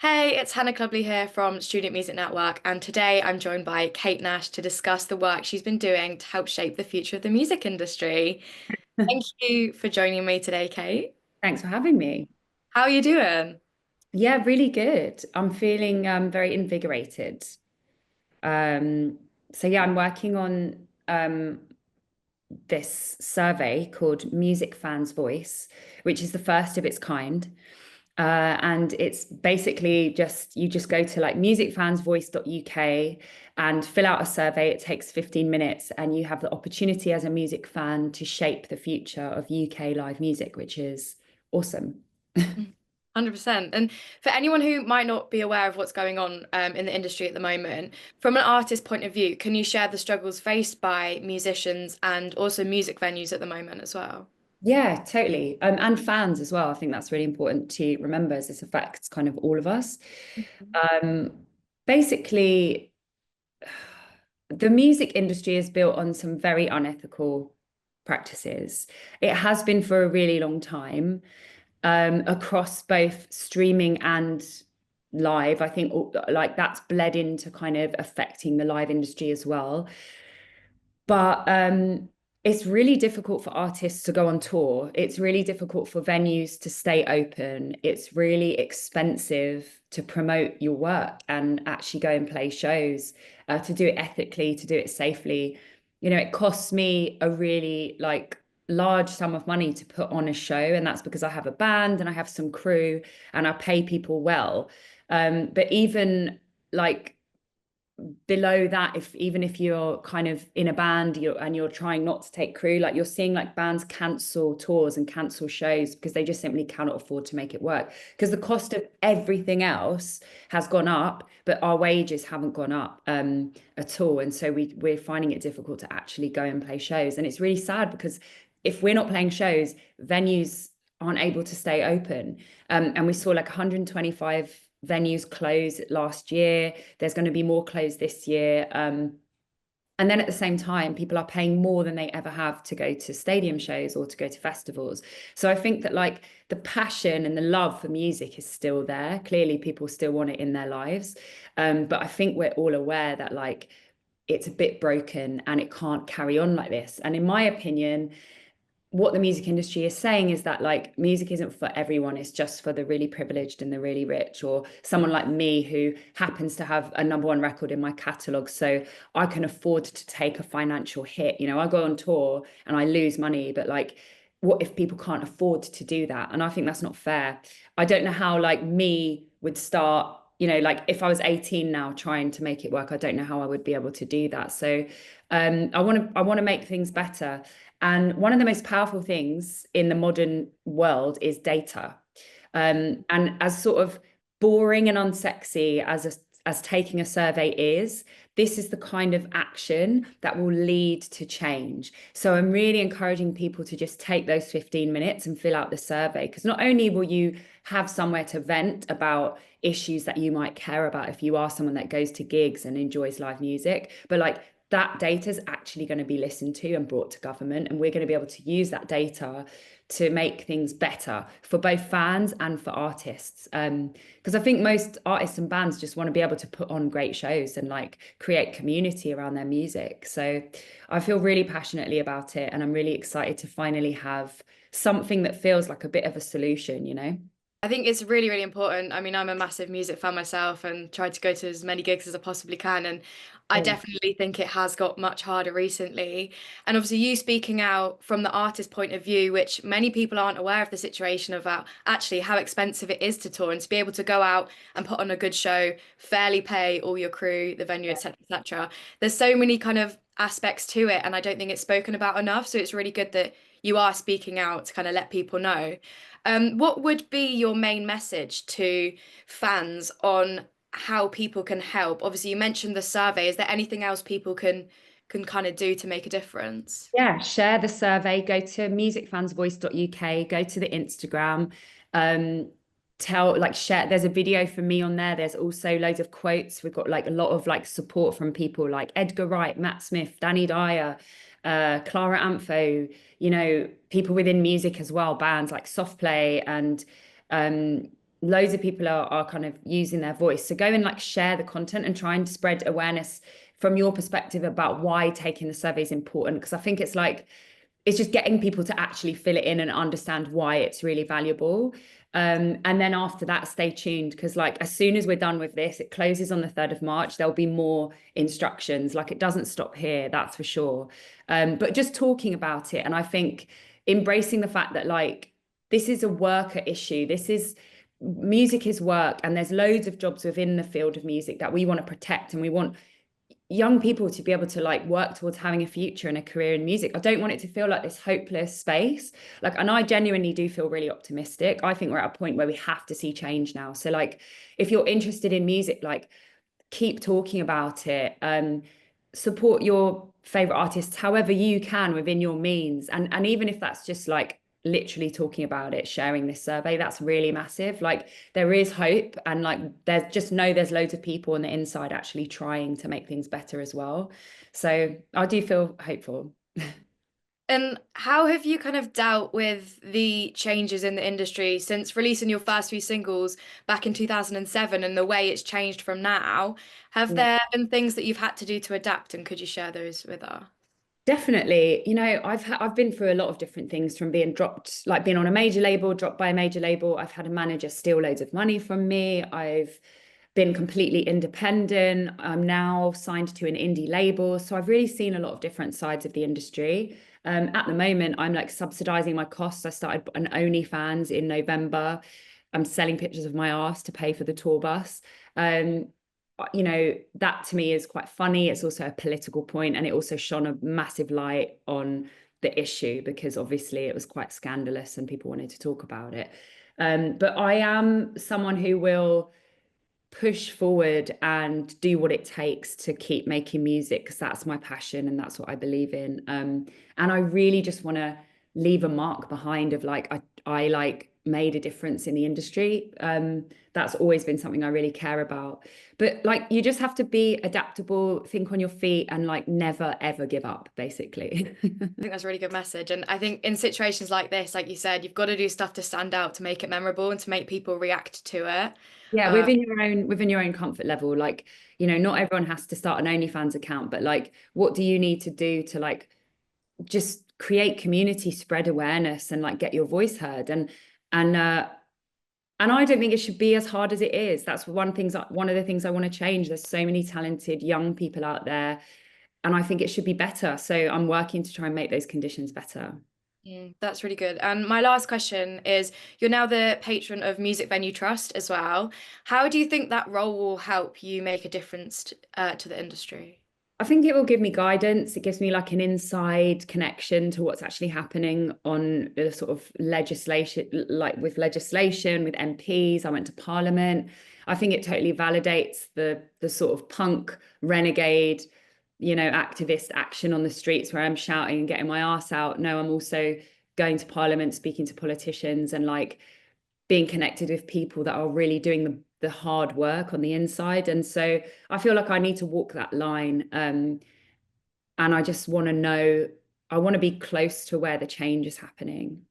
Hey, it's Hannah Clubley here from Student Music Network, and today I'm joined by Kate Nash to discuss the work she's been doing to help shape the future of the music industry. Thank you for joining me today, Kate. Thanks for having me. How are you doing? Yeah, really good. I'm feeling very invigorated. Um, so yeah, I'm working on this survey called Music Fans Voice, which is the first of its kind. And it's basically just you just go to like musicfansvoice.uk and fill out a survey. It takes 15 minutes, and you have the opportunity as a music fan to shape the future of UK live music, which is awesome. 100%. And for anyone who might not be aware of what's going on in the industry at the moment, from an artist point of view, can you share the struggles faced by musicians and also music venues at the moment as well? Yeah, totally. And fans as well. I think that's really important to remember as this affects kind of all of us. Um, Basically, the music industry is built on some very unethical practices. It has been for a really long time, across both streaming and live. I think like that's bled into kind of affecting the live industry as well. But it's really difficult for artists to go on tour. It's really difficult for venues to stay open. It's really expensive to promote your work and actually go and play shows, to do it ethically, to do it safely. It costs me a really like large sum of money to put on a show, and that's because I have a band and I have some crew and I pay people well. But even like below that, if even if you're kind of in a band and you're trying not to take crew, like you're seeing like bands cancel tours and cancel shows because they just simply cannot afford to make it work, because the cost of everything else has gone up but our wages haven't gone up at all. And so we're finding it difficult to actually go and play shows, and it's really sad because if we're not playing shows, venues aren't able to stay open. And we saw like 125 venues close last year. There's going to be more closed this year. And then at the same time, people are paying more than they ever have to go to stadium shows or to go to festivals. So I think that like the passion and the love for music is still there. Clearly, people still want it in their lives. But I think we're all aware that like it's a bit broken and it can't carry on like this. And in my opinion, what the music industry is saying is that like music isn't for everyone, it's just for the really privileged and the really rich, or someone like me who happens to have a number one record in my catalog, so I can afford to take a financial hit. I go on tour and I lose money, but like what if people can't afford to do that? And I think that's not fair. I don't know how like me would start, like if I was 18 now trying to make it work, I don't know how I would be able to do that. So I want to make things better. And one of the most powerful things in the modern world is data. And as sort of boring and unsexy as taking a survey is, this is the kind of action that will lead to change. So I'm really encouraging people to just take those 15 minutes and fill out the survey, because not only will you have somewhere to vent about issues that you might care about if you are someone that goes to gigs and enjoys live music, but like that data is actually going to be listened to and brought to government, and we're going to be able to use that data to make things better for both fans and for artists. Because I think most artists and bands just want to be able to put on great shows and like create community around their music. So I feel really passionately about it, and I'm really excited to finally have something that feels like a bit of a solution. I think it's really, really important. I mean, I'm a massive music fan myself and try to go to as many gigs as I possibly can. And I Oh, definitely think it has got much harder recently. And obviously, you speaking out from the artist point of view, which many people aren't aware of the situation about actually how expensive it is to tour and to be able to go out and put on a good show, fairly pay all your crew, the venue, etc., etc. There's so many kind of aspects to it, and I don't think it's spoken about enough. So it's really good that you are speaking out to kind of let people know. What would be your main message to fans on how people can help? Obviously, you mentioned the survey. Is there anything else people can kind of do to make a difference? yeah, share the survey, go to musicfansvoice.uk, go to the Instagram, um, share. There's a video for me on there. There's also loads of quotes. We've got like a lot of like support from people like Edgar Wright, Matt Smith, Danny Dyer, Clara Amfo, people within music as well, bands like Softplay and loads of people are kind of using their voice. So go and like share the content and try and spread awareness from your perspective about why taking the survey is important. Because I think it's like, it's just getting people to actually fill it in and understand why it's really valuable. And then after that, stay tuned, because like as soon as we're done with this, it closes on the 3rd of March. There'll be more instructions. Like it doesn't stop here, that's for sure. But just talking about it. And I think embracing the fact that like this is a worker issue. This is music is work, and there's loads of jobs within the field of music that we want to protect, and we want young people to be able to like work towards having a future and a career in music. I don't want it to feel like this hopeless space. Like, and I genuinely do feel really optimistic. I think we're at a point where we have to see change now. So like, if you're interested in music, like keep talking about it. Support your favorite artists however you can within your means. And even if that's just like literally talking about it, sharing this survey, that's really massive. Like there is hope, and like there's just know there's loads of people on the inside actually trying to make things better as well. So I do feel hopeful. And how have you kind of dealt with the changes in the industry since releasing your first few singles back in 2007 and the way it's changed from now? Have Yeah. there been things that you've had to do to adapt, and could you share those with us? Definitely. I've been through a lot of different things, from being dropped, like being on a major label, dropped by a major label. I've had a manager steal loads of money from me. I've been completely independent. I'm now signed to an indie label. So I've really seen a lot of different sides of the industry. At the moment, I'm like subsidizing my costs. I started an OnlyFans in November. I'm selling pictures of my ass to pay for the tour bus. Um, you know, that to me is quite funny. It's also a political point, and it also shone a massive light on the issue, because obviously it was quite scandalous and people wanted to talk about it. But I am someone who will push forward and do what it takes to keep making music, because that's my passion and that's what I believe in. And I really just want to leave a mark behind of like I like made a difference in the industry. That's always been something I really care about. But like you just have to be adaptable, think on your feet, and like never ever give up, basically. I think that's a really good message. And I think in situations like this, like you said, you've got to do stuff to stand out, to make it memorable and to make people react to it. Yeah, Uh, within your own comfort level. Like, you know, not everyone has to start an OnlyFans account, but like what do you need to do to like just create community, spread awareness, and like get your voice heard? And I don't think it should be as hard as it is. That's one of the things I want to change. There's so many talented young people out there, and I think it should be better. So I'm working to try and make those conditions better. that's really good. And my last question is, you're now the patron of Music Venue Trust as well. How do you think that role will help you make a difference to the industry? I think it will give me guidance. It gives me like an inside connection to what's actually happening on the sort of legislation, like with legislation, with MPs. I went to Parliament. I think it totally validates the sort of punk renegade, you know, activist action on the streets where I'm shouting and getting my arse out. No, I'm also going to Parliament, speaking to politicians, and like being connected with people that are really doing the hard work on the inside. And so I feel like I need to walk that line. And I just want to know, I want to be close to where the change is happening.